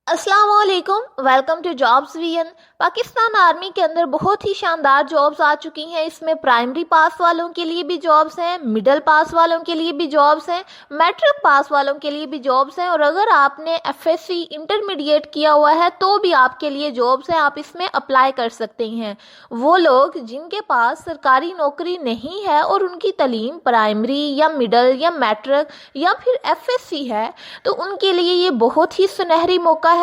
अस्सलाम वालेकुम, welcome to jobs VN. Pakistan army के अंदर बहुत ही शानदार जॉब्स आ चुकी हैं। इसमें प्राइमरी पास वालों के लिए भी जॉब्स हैं, मिडिल पास वालों के लिए भी जॉब्स हैं, मैट्रिक पास वालों के लिए भी जॉब्स हैं। और अगर आपने एफएससी इंटरमीडिएट किया हुआ है तो भी आपके लिए जॉब्स हैं, आप इसमें अप्लाई कर सकते हैं। वो लोग जिनके पास सरकारी नौकरी नहीं है और उनकी तालीम प्राइमरी या मिडिल या मैट्रिक या फिर एफएससी है, तो उनके लिए ये बहुत ही सुनहरी मौका है।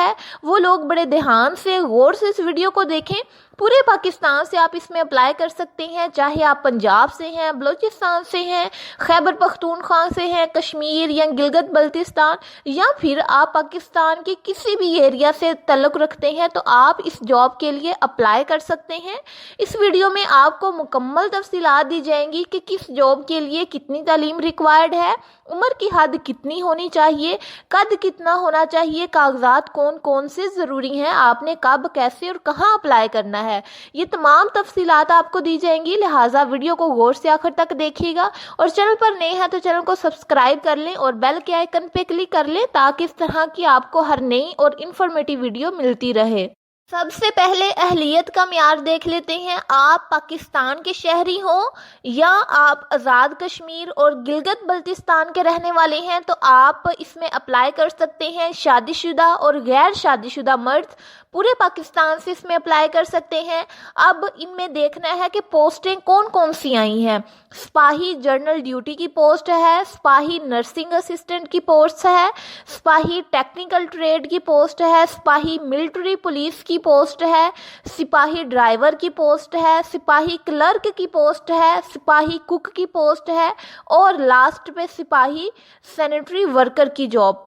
वो लोग बड़े ध्यान से गौर से इस वीडियो को देखें। पूरे पाकिस्तान से आप इसमें अप्लाई कर सकते हैं, चाहे आप पंजाब से हैं, बलूचिस्तान से हैं, खैबर पख्तूनख्वा से हैं, कश्मीर या गिलगित बल्तिस्तान, या फिर आप पाकिस्तान के किसी भी एरिया से ताल्लुक़ रखते हैं, तो आप इस जॉब के लिए अप्लाई कर सकते हैं। इस वीडियो में आपको मुकम्मल तफसीलात दी जाएंगी कि किस जॉब के लिए कितनी तालीम रिक्वायर्ड है, उम्र की हद कितनी होनी चाहिए, कद कितना होना चाहिए, कागजात कौन कौन से ज़रूरी हैं, आपने कब, कैसे और कहाँ अप्लाई करना है। ये तमाम तफसीलात आपको दी जाएंगी, लिहाजा वीडियो को गौर से आखिर तक देखिएगा। और चैनल पर नए हैं तो चैनल को सब्सक्राइब कर लें और बेल के आइकन पे क्लिक कर लें, ताकि इस तरह की आपको हर नई और इन्फॉर्मेटिव वीडियो मिलती रहे। सबसे पहले अहलियत का म्यार देख लेते हैं। आप पाकिस्तान के शहरी हों या आप आज़ाद कश्मीर और गिलगित बल्तिस्तान के रहने वाले हैं, तो आप इसमें अप्लाई कर सकते हैं। शादीशुदा और गैर शादीशुदा मर्द पूरे पाकिस्तान से इसमें अप्लाई कर सकते हैं। अब इनमें देखना है कि पोस्टें कौन कौन सी आई हैं। सिपाही जनरल ड्यूटी की पोस्ट है, सिपाही नर्सिंग असिस्टेंट की पोस्ट है, सिपाही टेक्निकल ट्रेड की पोस्ट है, सिपाही मिलिट्री पुलिस की पोस्ट है, सिपाही ड्राइवर की पोस्ट है, सिपाही क्लर्क की पोस्ट है, सिपाही कुक की पोस्ट है और लास्ट पे सिपाही सैनिटरी वर्कर की जॉब।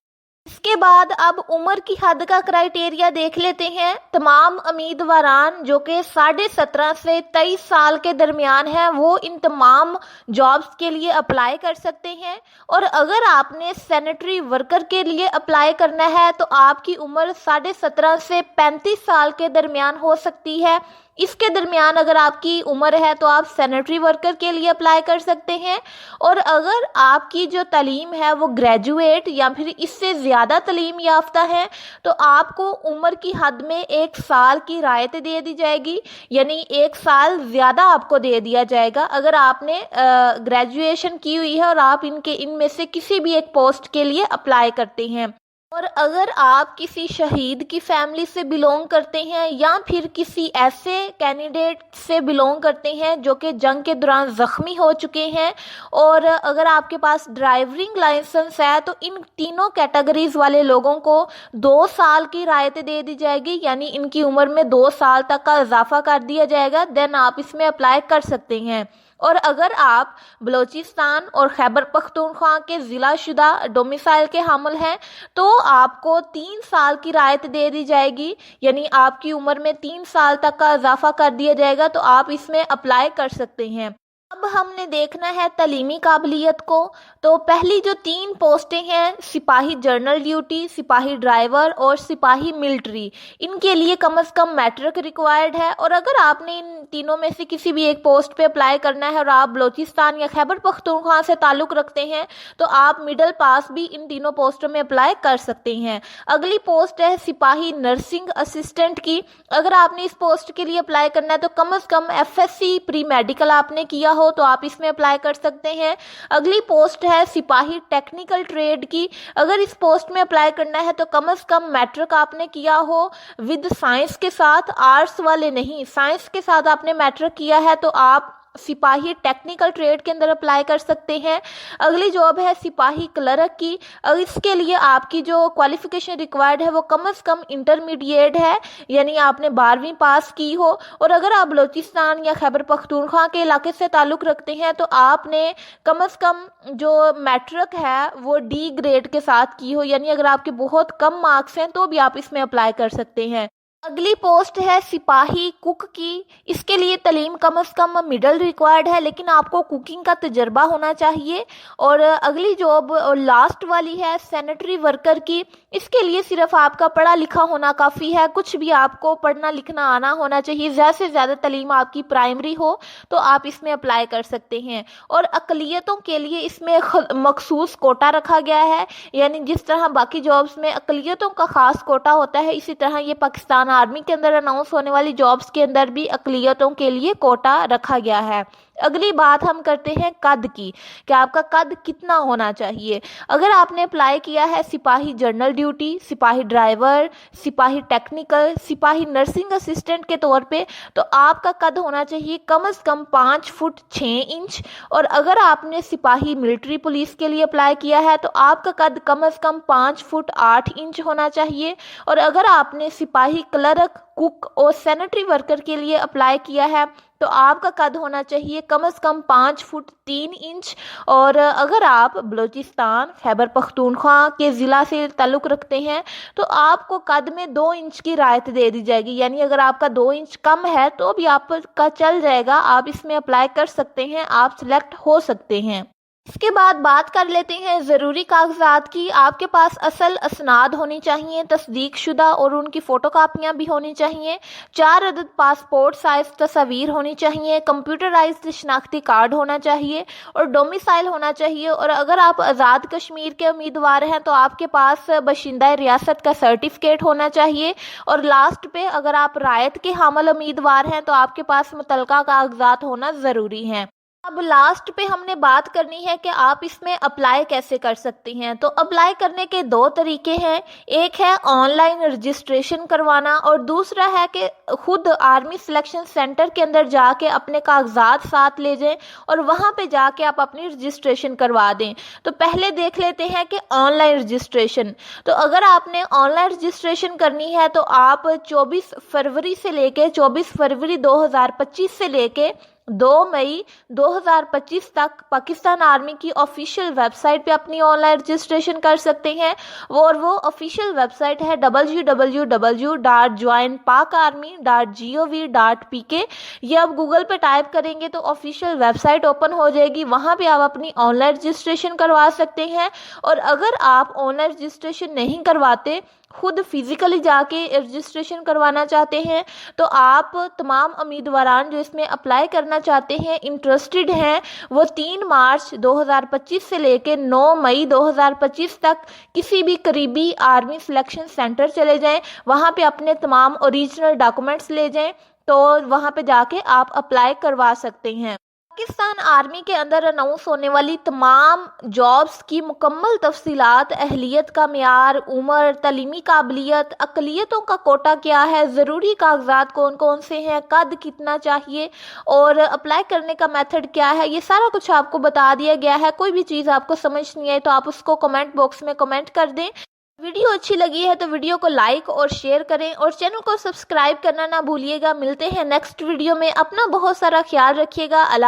इसके बाद अब उम्र की हद का क्राइटेरिया देख लेते हैं। तमाम उम्मीदवारान जो कि 17.5 से 23 साल के दरमियान हैं, वो इन तमाम जॉब्स के लिए अप्लाई कर सकते हैं। और अगर आपने सैनिटरी वर्कर के लिए अप्लाई करना है तो आपकी उम्र 17.5 से 35 साल के दरमियान हो सकती है। इसके दरमियान अगर आपकी उम्र है तो आप सैनिटरी वर्कर के लिए अप्लाई कर सकते हैं। और अगर आपकी जो तालीम है वो ग्रेजुएट या फिर इससे ज़्यादा तालीम याफ्ता है, तो आपको उम्र की हद में 1 साल की रायत दे दी जाएगी, यानी 1 साल ज़्यादा आपको दे दिया जाएगा अगर आपने ग्रेजुएशन की हुई है और आप इनमें से किसी भी एक पोस्ट के लिए अप्लाई करते हैं। और अगर आप किसी शहीद की फैमिली से बिलोंग करते हैं या फिर किसी ऐसे कैंडिडेट से बिलोंग करते हैं जो कि जंग के दौरान ज़ख्मी हो चुके हैं, और अगर आपके पास ड्राइविंग लाइसेंस है, तो इन तीनों कैटेगरीज वाले लोगों को 2 साल की रायत दे दी जाएगी, यानी इनकी उम्र में 2 साल तक का इजाफा कर दिया जाएगा। देन आप इसमें अप्लाई कर सकते हैं। और अगर आप बलूचिस्तान और खैबर पख्तूनख्वा के ज़िला शुदा डोमिसाइल के हामिल हैं, तो आपको 3 साल की रायत दे दी जाएगी, यानी आपकी उम्र में 3 साल तक का इजाफा कर दिया जाएगा, तो आप इसमें अप्लाई कर सकते हैं। अब हमने देखना है तालीमी काबिलियत को। तो पहली जो 3 पोस्टें हैं, सिपाही जनरल ड्यूटी, सिपाही ड्राइवर और सिपाही मिलिट्री, इनके लिए कम से कम मैट्रिक रिक्वायर्ड है। और अगर आपने इन तीनों में से किसी भी एक पोस्ट पे अप्लाई करना है और आप बलूचिस्तान या खैबर पख्तूनख्वा से ताल्लुक़ रखते हैं, तो आप मिडिल पास भी इन तीनों पोस्टों में अप्लाई कर सकते हैं। अगली पोस्ट है सिपाही नर्सिंग असिस्टेंट की। अगर आपने इस पोस्ट के लिए अप्लाई करना है तो कम से कम एफएससी प्री मेडिकल आपने किया हो तो आप इसमें अप्लाई कर सकते हैं। अगली पोस्ट है सिपाही टेक्निकल ट्रेड की। अगर इस पोस्ट में अप्लाई करना है तो कम से कम मैट्रिक आपने किया हो विद साइंस के साथ, आर्ट्स वाले नहीं, साइंस के साथ आपने मैट्रिक किया है, तो आप सिपाही टेक्निकल ट्रेड के अंदर अप्लाई कर सकते हैं। अगली जॉब है सिपाही क्लर्क की। इसके लिए आपकी जो क्वालिफिकेशन रिक्वायर्ड है वो कम से कम इंटरमीडिएट है, यानी आपने 12वीं पास की हो। और अगर आप बलूचिस्तान या खैबर पख्तूनख्वा के इलाके से ताल्लुक़ रखते हैं तो आपने कम से कम जो मैट्रिक है वो डी ग्रेड के साथ की हो, यानी अगर आपके बहुत कम मार्क्स हैं तो भी आप इसमें अप्लाई कर सकते हैं। अगली पोस्ट है सिपाही कुक की। इसके लिए तालीम कम से कम मिडल रिक्वायर्ड है, लेकिन आपको कुकिंग का तजर्बा होना चाहिए। और अगली जॉब और लास्ट वाली है सैनिटरी वर्कर की। इसके लिए सिर्फ आपका पढ़ा लिखा होना काफ़ी है, कुछ भी आपको पढ़ना लिखना आना होना चाहिए। ज़्यादा से ज़्यादा तालीम आपकी प्राइमरी हो तो आप इसमें अप्लाई कर सकते हैं। और अक़लियतों के लिए इसमें मखसूस कोटा रखा गया है, यानी जिस तरह बाकी जॉब्स में अक़लियतों का ख़ास कोटा होता है, इसी तरह ये पाकिस्तान आर्मी के अंदर अनाउंस होने वाली जॉब्स के अंदर भी अक़लियतों के लिए कोटा रखा गया है। अगली बात हम करते हैं कद की, कि आपका कद कितना होना चाहिए। अगर आपने अप्लाई किया है सिपाही जनरल ड्यूटी, सिपाही ड्राइवर, सिपाही टेक्निकल, सिपाही नर्सिंग असिस्टेंट के तौर पे, तो आपका कद होना चाहिए कम से कम 5 फुट 6 इंच। और अगर आपने सिपाही मिलिट्री पुलिस के लिए अप्लाई किया है तो आपका कद कम से कम 5 फुट 8 इंच होना चाहिए। और अगर आपने सिपाही क्लर्क, कुक और सैनिटरी वर्कर के लिए अप्लाई किया है तो आपका कद होना चाहिए कम से कम 5 फुट 3 इंच। और अगर आप बलूचिस्तान खैबर पख्तूनख्वा के ज़िला से ताल्लुक़ रखते हैं तो आपको कद में 2 इंच की राहत दे दी जाएगी, यानी अगर आपका 2 इंच कम है तो भी आपका चल जाएगा, आप इसमें अप्लाई कर सकते हैं, आप सिलेक्ट हो सकते हैं। इसके बाद बात कर लेते हैं ज़रूरी कागजात की। आपके पास असल असनाद होनी चाहिए, तस्दीक शुदा, और उनकी फ़ोटोकापियाँ भी होनी चाहिए। 4 अदद पासपोर्ट साइज़ तस्वीर होनी चाहिए, कंप्यूटराइज्ड शनाख्ती कार्ड होना चाहिए और डोमिसाइल होना चाहिए। और अगर आप आज़ाद कश्मीर के उम्मीदवार हैं तो आपके पास बशिंदा रियासत का सर्टिफिकेट होना चाहिए। और लास्ट पे अगर आप रायत के हामिल उम्मीदवार हैं तो आपके पास मुतलका कागजात होना ज़रूरी हैं। अब लास्ट पे हमने बात करनी है कि आप इसमें अप्लाई कैसे कर सकती हैं। तो अप्लाई करने के 2 तरीके हैं, एक है ऑनलाइन रजिस्ट्रेशन करवाना और दूसरा है कि खुद आर्मी सिलेक्शन सेंटर के अंदर जाके अपने कागजात साथ ले जाएं और वहाँ पे जाके आप अपनी रजिस्ट्रेशन करवा दें। तो पहले देख लेते हैं कि ऑनलाइन रजिस्ट्रेशन। तो अगर आपने ऑनलाइन रजिस्ट्रेशन करनी है तो आप 24 फरवरी से लेके 24 फरवरी 2025 से लेके 2 मई 2025 तक पाकिस्तान आर्मी की ऑफिशियल वेबसाइट पे अपनी ऑनलाइन रजिस्ट्रेशन कर सकते हैं। वो ऑफिशियल वेबसाइट है www.joinpakarmy.gov.pk। ये आप गूगल पे टाइप करेंगे तो ऑफिशियल वेबसाइट ओपन हो जाएगी, वहाँ पे आप अपनी ऑनलाइन रजिस्ट्रेशन करवा सकते हैं। और अगर आप ऑनलाइन रजिस्ट्रेशन नहीं करवाते, खुद फिजिकली जाके रजिस्ट्रेशन करवाना चाहते हैं, तो आप तमाम उम्मीदवारान जो इसमें अप्लाई करना चाहते हैं, इंटरेस्टेड हैं, वो 3 मार्च 2025 से लेकर 9 मई 2025 तक किसी भी करीबी आर्मी सिलेक्शन सेंटर चले जाएं, वहाँ पे अपने तमाम ओरिजिनल डॉक्यूमेंट्स ले जाएं, तो वहाँ पे जाके आप अप्लाई करवा सकते हैं। पाकिस्तान आर्मी के अंदर अनाउंस होने वाली तमाम जॉब्स की मुकम्मल तफसीलात, अहलियत का मेयार, उम्र, तलीमी काबिलियत, अक़लियतों का कोटा क्या है, ज़रूरी कागजात कौन कौन से हैं, कद कितना चाहिए और अप्लाई करने का मेथड क्या है, ये सारा कुछ आपको बता दिया गया है। कोई भी चीज़ आपको समझ नहीं आए तो आप उसको कमेंट बॉक्स में कमेंट कर दें। वीडियो अच्छी लगी है तो वीडियो को लाइक और शेयर करें और चैनल को सब्सक्राइब करना ना भूलिएगा। मिलते हैं नेक्स्ट वीडियो में, अपना बहुत सारा ख्याल रखिएगा। अल्लाह।